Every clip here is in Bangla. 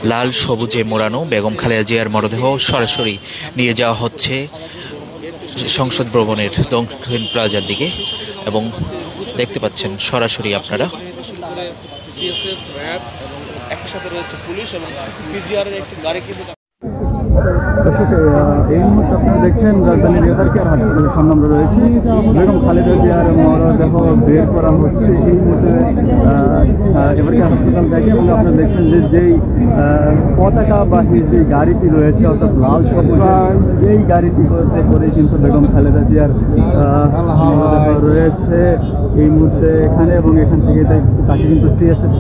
লাল সবুজে মোড়ানো বেগম খালেদা জিয়ার মরদেহ সরাসরি নিয়ে যাওয়া হচ্ছে সংসদ ভবনের দক্ষিণ প্লাজার দিকে এবং দেখতে পাচ্ছেন সরাসরি আপনারা। সিএসএফ, র্যাব একই সাথে রয়েছে পুলিশ এবং পিজিআরের একটি গাড়ি কিন্তু এই মুহূর্তে আপনারা দেখছেন রাজধানীর রেজার কেয়ার হাসপাতালের সামনে আমরা রয়েছি। বেগম খালেদা জিয়ার মরদেহ বের করা হচ্ছে এই মুহূর্তে এবার কেয়ার হাসপাতাল থেকে, এবং আপনারা দেখছেন যে যেই পতাকাবাহী যে গাড়িটি রয়েছে অর্থাৎ লাল সবুজ এই গাড়িটি করে কিন্তু বেগম খালেদা জিয়ার মরদেহ রয়েছে এই মুহূর্তে এখানে, এবং এখান থেকে তাকে কিন্তু সিএসএফ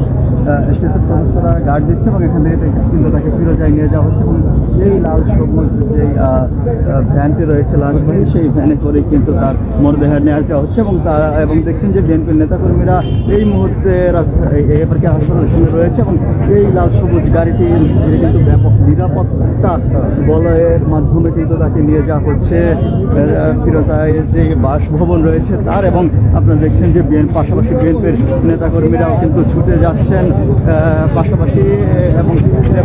সদস্যরা গার্ড দিচ্ছে এবং এখান থেকে কিন্তু তাকে ফিরোজায় নিয়ে যাওয়া হচ্ছে। এবং এই লাল সবুজ যেই ভ্যানটি রয়েছে লালবাহী সেই ভ্যানে করে কিন্তু তার মরদেহ নেওয়া যাওয়া হচ্ছে এবং দেখছেন যে বিএনপির নেতাকর্মীরা এই মুহূর্তে এবার কি হাসপাতালের সঙ্গে রয়েছে এবং এই লাল সবুজ গাড়িটি কিন্তু ব্যাপক নিরাপত্তা বলয়ের মাধ্যমে কিন্তু তাকে নিয়ে যাওয়া হচ্ছে ফিরোজায় যে বাসভবন রয়েছে তার, এবং আপনারা দেখছেন যে পাশাপাশি বিএনপির নেতাকর্মীরাও কিন্তু ছুটে যাচ্ছেন পাশাপাশি এবং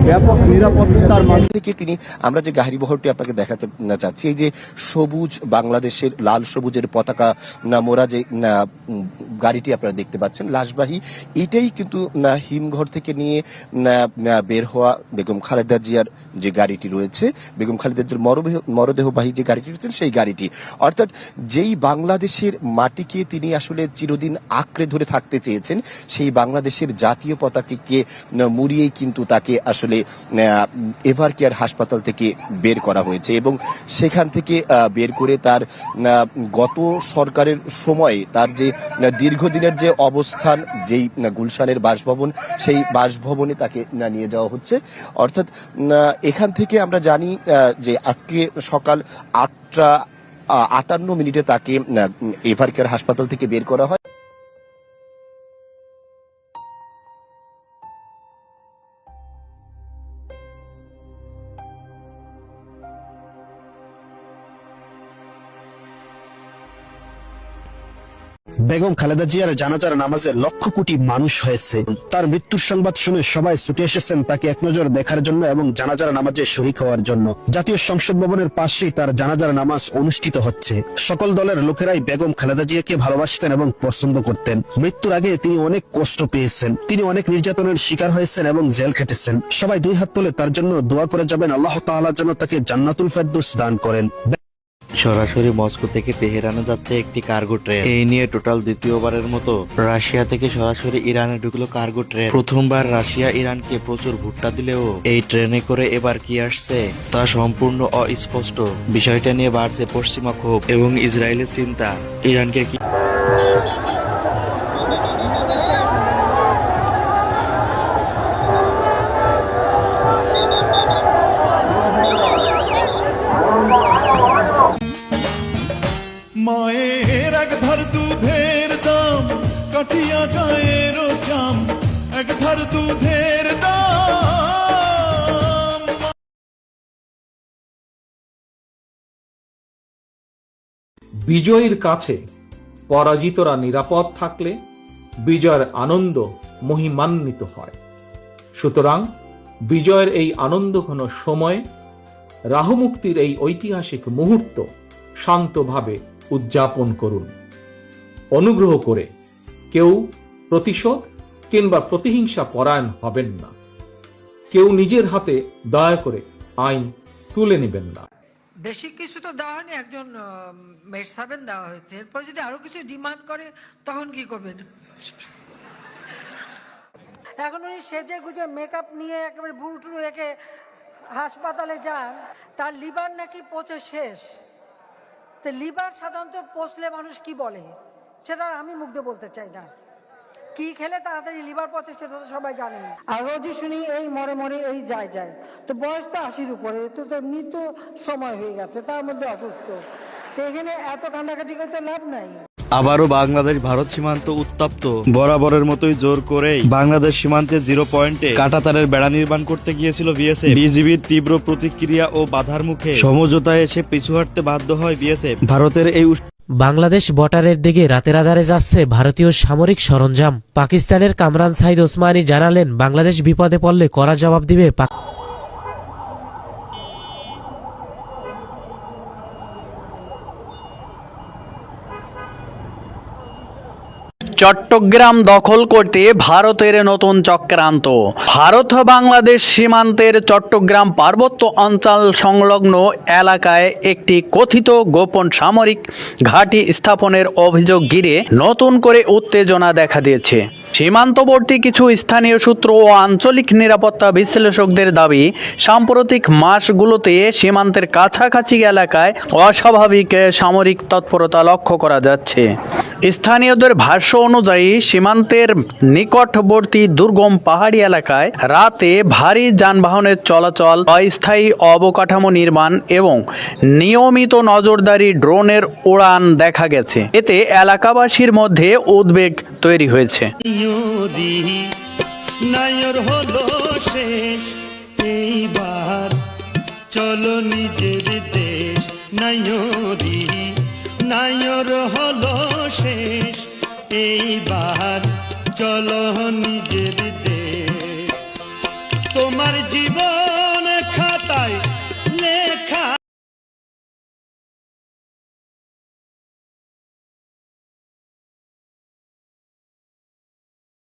ব্যাপক নিরাপত্তার থেকে তিনি আমরা যে গাড়ি বহরটি আপনাকে দেখাতে চাচ্ছি, এই যে সবুজ বাংলাদেশের লাল সবুজের পতাকা মোড়া যে গাড়িটি আপনারা দেখতে পাচ্ছেন লাশবাহী, এটাই কিন্তু হিমঘর থেকে নিয়ে বের হওয়া বেগম খালেদা জিয়ার যে গাড়িটি রয়েছে, বেগম খালেদা জিয়ার মরদেহবাহী যে গাড়িটি রয়েছে সেই গাড়িটি, অর্থাৎ যেই বাংলাদেশের মাটিকে তিনি আসলে চিরদিন আঁকড়ে ধরে থাকতে চেয়েছেন সেই বাংলাদেশের জাতীয় পতাকাকে মুড়িয়েই কিন্তু তাকে আসলে এভার কেয়ার হাসপাতাল থেকে বের করা হয়েছে এবং সেখান থেকে বের করে তার গত সরকারের সময়ে তার যে দীর্ঘদিনের যে অবস্থান যেই গুলশানের বাসভবন সেই বাসভবনে তাকে নিয়ে যাওয়া হচ্ছে। অর্থাৎ এখান থেকে আমরা জানি যে আজকে সকাল 8:58 তাকে এভার কেয়ার হাসপাতাল থেকে বের করা হয়। বেগম খালেদা জিয়ার জানাজার নামাজে লক্ষ কোটি মানুষ হয়েছে। তার মৃত্যুর সংবাদ শুনে সবাই ছুটে এসেছেন তাকে এক নজর দেখার জন্য এবং জানাজার নামাজে শরীক হওয়ার জন্য। জাতীয় সংসদ ভবনের পাশেই তার জানাজার নামাজ অনুষ্ঠিত হচ্ছে। সকল দলের লোকেরাই বেগম খালেদা জিয়াকে ভালোবাসতেন এবং পছন্দ করতেন। মৃত্যুর আগে তিনি অনেক কষ্ট পেয়েছেন, তিনি অনেক নির্যাতনের শিকার হয়েছেন এবং জেল খেটেছেন। সবাই দুই হাত তুলে তার জন্য দোয়া করে যাবেন আল্লাহ তাআলা যেন তাকে জান্নাতুল ফেরদৌস দান করেন। সরাসরি মস্কো থেকে তেহরানে যাচ্ছে একটি কার্গো ট্রেন। এই নিয়ে টোটাল দ্বিতীয়বারের মতো রাশিয়া থেকে সরাসরি ইরানে ঢুকলো কার্গো ট্রেন। প্রথমবার রাশিয়া ইরানকে প্রচুর ভুট্টা দিলেও এই ট্রেনে করে এবার কি আসছে তা সম্পূর্ণ অস্পষ্ট। বিষয়টা নিয়ে বাড়ছে পশ্চিমা ক্ষোভ এবং ইসরায়েলের চিন্তা ইরানকে কি মায়ের এক ধার দুধের দাম কাঠিয়া গায়ের জাম, এক ধার দুধের দাম। বিজয়ীর কাছে পরাজিতরা নিরাপদ থাকলে বিজয়ের আনন্দ মহিমান্বিত হয়। সুতরাং বিজয়ের এই আনন্দঘন সময়ে রাহুমুক্তির এই ঐতিহাসিক মুহূর্ত শান্তভাবে উদযাপন করুন। অনুগ্রহ করে কেউ প্রতিশোধ কিংবা প্রতিহিংসা পরায়ণ হবেন না। কেউ নিজের হাতে দয়া করে আইন তুলে নেবেন না। বেশি কিছু তো দেওয়া হয়নি, একজন মেড সার্ভেন্ট দেওয়া হয়েছে। এরপর যদি আরো কিছু ডিমান্ড করে তখন কি করবেন? এখন উনি সেজে গুজে মেকআপ নিয়ে একেবারে বুড়ো টুরু একে হাসপাতালে যান, তার লিভার নাকি পচে শেষ। তো লিভার সাধারণত পচলে মানুষ কি বলে সেটা আমি মুখ দিয়ে বলতে চাই না। কি খেলে তাড়াতাড়ি লিভার পচে সেটা তো সবাই জানেন। আর রোজই শুনি এই মরে মরে এই যায়। তো বয়স তো 80-র উপরে, তো মৃত্যু সময় হয়ে গেছে, তার মধ্যে অসুস্থ। তো এখানে এত কান্দাকাটি করতে লাভ নাই। আবারও বাংলাদেশ ভারত সীমান্ত উত্তপ্ত। বরাবরের মতোই জোর করেই বাংলাদেশ সীমান্তের 0 পয়েন্টে কাঁটাতারের বেড়া নির্মাণ করতে গিয়েছিল বিএসএফ। বিজিবির তীব্র প্রতিক্রিয়া ও বাধার মুখে সমঝোতায় এসে পিছু হাঁটতে বাধ্য হয় বিএসএফ। ভারতের এই বাংলাদেশ বর্ডারের দিকে রাতের আধারে যাচ্ছে ভারতীয় সামরিক সরঞ্জাম। পাকিস্তানের কামরান সাইদ ওসমানী জানালেন, বাংলাদেশ বিপদে পড়লে কড়া জবাব দিবে। চট্টগ্রাম দখল করতে ভারতের নতুন চক্রান্ত। ভারত বাংলাদেশ সীমান্তের চট্টগ্রাম পার্বত্য অঞ্চল সংলগ্ন এলাকায় একটি কথিত গোপন সামরিক ঘাঁটি স্থাপনের অভিযোগ ঘিরে নতুন করে উত্তেজনা দেখা দিয়েছে। সীমান্তবর্তী কিছু স্থানীয় সূত্র ও আঞ্চলিক নিরাপত্তা বিশ্লেষকদের দাবি, সাম্প্রতিক মাসগুলোতে সীমান্তের কাছাকাছি এলাকায় অস্বাভাবিক সামরিক তৎপরতা লক্ষ্য করা যাচ্ছে। স্থানীয়দের ভাষ্য অনুযায়ী সীমান্তের নিকটবর্তী দুর্গম পাহাড়ি এলাকায় রাতে ভারী যানবাহনের চলাচল, অস্থায়ী অবকাঠামো নির্মাণ এবং নিয়মিত নজরদারি ড্রোনের উড়ান দেখা গেছে। এতে এলাকাবাসীর মধ্যে উদ্বেগ তৈরি হয়েছে। নায়র হলো শেষ, এইবার চলো নিজের দেশ। নায়রি নায়র হলো শেষ, এইবার চলো নিজের দেশ। তোমার জীবন